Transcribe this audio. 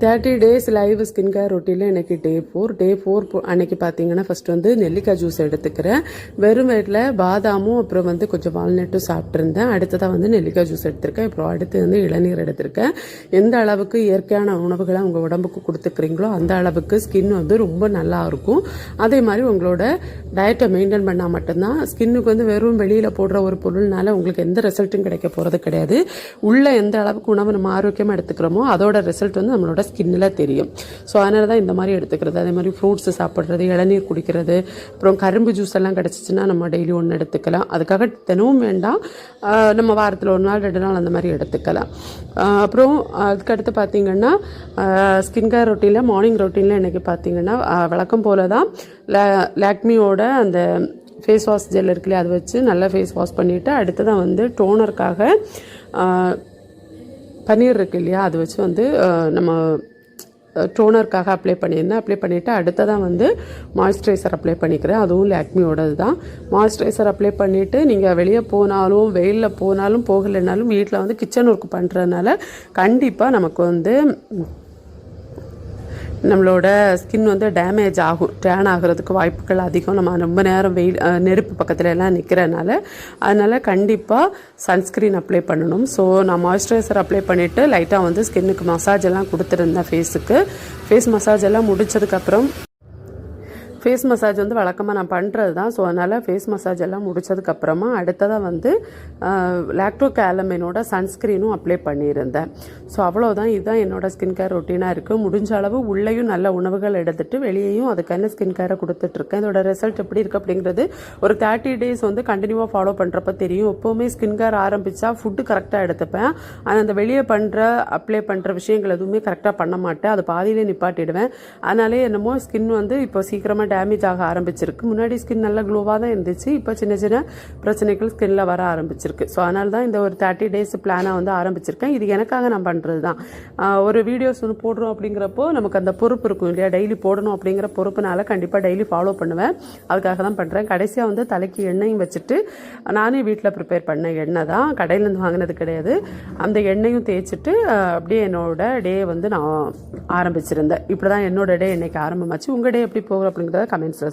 30 days live skin care ரொட்டீனில் எனக்கு டே 4 அன்னைக்கு பார்த்தீங்கன்னா ஃபர்ஸ்ட் வந்து நெல்லிக்காய் ஜூஸ் எடுத்துக்கிறேன். வெறும் வயிற்றில் பாதாமும் அப்புறம் வந்து கொஞ்சம் வால்நட்டும் சாப்பிட்ருந்தேன். அடுத்ததாக வந்து நெல்லிக்காய் ஜூஸ் எடுத்திருக்கேன். அப்புறம் அடுத்து வந்து இளநீர் எடுத்திருக்கேன். எந்த அளவுக்கு இயற்கையான உணவுகளை உங்கள் உடம்புக்கு கொடுத்துக்கிறீங்களோ அந்த அளவுக்கு ஸ்கின் வந்து ரொம்ப நல்லா இருக்கும். அதே மாதிரி உங்களோட டயட்டை மெயின்டைன் பண்ணால் மட்டும்தான் ஸ்கின்னுக்கு வந்து வெறும் வெளியில் போடுற ஒரு பொருள்னால உங்களுக்கு எந்த ரிசல்ட்டும் கிடைக்க போகிறது கிடையாது. உள்ள எந்த அளவுக்கு உணவு நம்ம ஆரோக்கியமாக எடுத்துக்கிறோமோ அதோட ரிசல்ட் வந்து நம்மளோட ஸ்கின்னில் தெரியும். ஸோ அதனால தான் இந்த மாதிரி எடுத்துக்கிறது. அதே மாதிரி ஃப்ரூட்ஸ் சாப்பிட்றது, இளநீர் குடிக்கிறது, அப்புறம் கரும்பு ஜூஸ் எல்லாம் கிடச்சிச்சின்னா நம்ம டெய்லி ஒன்று எடுத்துக்கலாம். அதுக்காக தினமும் வேண்டாம், நம்ம வாரத்தில் 1 நாள் 2 நாள் அந்த மாதிரி எடுத்துக்கலாம். அப்புறம் அதுக்கடுத்து பார்த்திங்கன்னா ஸ்கின் கேர் ரொட்டீனில் மார்னிங் ரொட்டீனில் எனக்கு பார்த்திங்கன்னா வழக்கம் போல தான் லாக்மியோட அந்த ஃபேஸ் வாஷ் ஜெல் இருக்குல்லையே அதை வச்சு நல்லா ஃபேஸ் வாஷ் பண்ணிவிட்டு அடுத்ததான் வந்து டோனருக்காக பன்னீர் இருக்கு இல்லையா அது வச்சு வந்து நம்ம டோனருக்காக அப்ளை பண்ணிவிட்டு அடுத்ததான் வந்து மாய்ஸ்சரைசர் அப்ளை பண்ணிக்கிறேன். அதுவும் லாக்மியோடது தான். மாய்ஸ்சரைசர் அப்ளை பண்ணிவிட்டு நீங்கள் வெளியே போனாலும் வெயிலில் போனாலும் போகலைனாலும் வீட்டில் வந்து கிச்சன் ஒர்க் பண்ணுறதுனால கண்டிப்பாக நமக்கு வந்து நம்மளோட ஸ்கின் வந்து டேமேஜ் ஆகும், டேன் ஆகிறதுக்கு வாய்ப்புகள் அதிகம். நம்ம ரொம்ப நேரம் வெயில் நெருப்பு பக்கத்தில் எல்லாம் நிற்கிறனால அதனால் கண்டிப்பாக சன்ஸ்க்ரீன் அப்ளை பண்ணணும். ஸோ நான் மாய்ஸ்சரைசர் அப்ளை பண்ணிவிட்டு லைட்டாக வந்து ஸ்கின்னுக்கு மசாஜ் எல்லாம் கொடுத்துருந்தேன். ஃபேஸ் மசாஜ் எல்லாம் முடித்ததுக்கப்புறம் ஃபேஸ் மசாஜ் வந்து வழக்கமாக நான் பண்ணுறது தான். ஸோ அதனால் ஃபேஸ் மசாஜ் எல்லாம் முடித்ததுக்கப்புறமா அடுத்ததாக வந்து லாக்டோகேலமைனோட சன்ஸ்க்ரீனும் அப்ளை பண்ணியிருந்தேன். ஸோ அவ்வளோதான். இதுதான் என்னோட ஸ்கின் கேர் ரொட்டீனாக இருக்குது. முடிஞ்ச அளவு உள்ளேயும் நல்ல உணவுகள் எடுத்துகிட்டு வெளியேயும் அதுக்கான ஸ்கின் கேரை கொடுத்துட்ருக்கேன். இதோட ரிசல்ட் எப்படி இருக்குது அப்படிங்கிறது ஒரு 30 days வந்து கண்டினியூவாக ஃபாலோ பண்ணுறப்ப தெரியும். எப்போவுமே ஸ்கின் கேர் ஆரம்பித்தா ஃபுட்டு கரெக்டாக எடுத்துப்பேன். ஆனால் அந்த வெளியே அப்ளை பண்ணுற விஷயங்கள் எதுவுமே கரெக்டாக பண்ண மாட்டேன். அது பாதியிலே நிப்பாட்டிடுவேன். அதனாலே என்னமோ ஸ்கின் வந்து இப்போ சீக்கிரமாக டேமேஜ் ஆக ஆரம்பிச்சிருக்கு. முன்னாடி ஸ்கின் நல்லா க்ளோவாக தான் இருந்துச்சு, இப்போ சின்ன சின்ன பிரச்சனைகள் ஸ்கின்ல வர ஆரம்பிச்சிருக்கு. ஸோ அதனால தான் இந்த ஒரு 30 days பிளானாக வந்து ஆரம்பிச்சிருக்கேன். இது எனக்காக நான் பண்ணுறது தான். ஒரு வீடியோஸ் ஒன்று போடுறோம் அப்படிங்கிறப்போ நமக்கு அந்த பொறுப்பு இருக்கும் இல்லையா, டெய்லி போடணும் அப்படிங்கிற பொறுப்புனால கண்டிப்பாக டெய்லி ஃபாலோ பண்ணுவேன். அதுக்காக தான் பண்ணுறேன். கடைசியாக வந்து தலைக்கு எண்ணெயும் வச்சுட்டு நானே வீட்டில் ப்ரிப்பேர் பண்ண எண்ணெய் தான், கடையிலேருந்து வாங்கினது கிடையாது. அந்த எண்ணெயும் தேய்ச்சிட்டு அப்படியே என்னோட டே வந்து நான் ஆரம்பிச்சிருந்தேன். இப்படி தான் என்னோட டே இன்னைக்கு ஆரம்பமாச்சு. உங்கள் டே எப்படி போகும் அப்படிங்கிறத கமெண்ட்ஸில்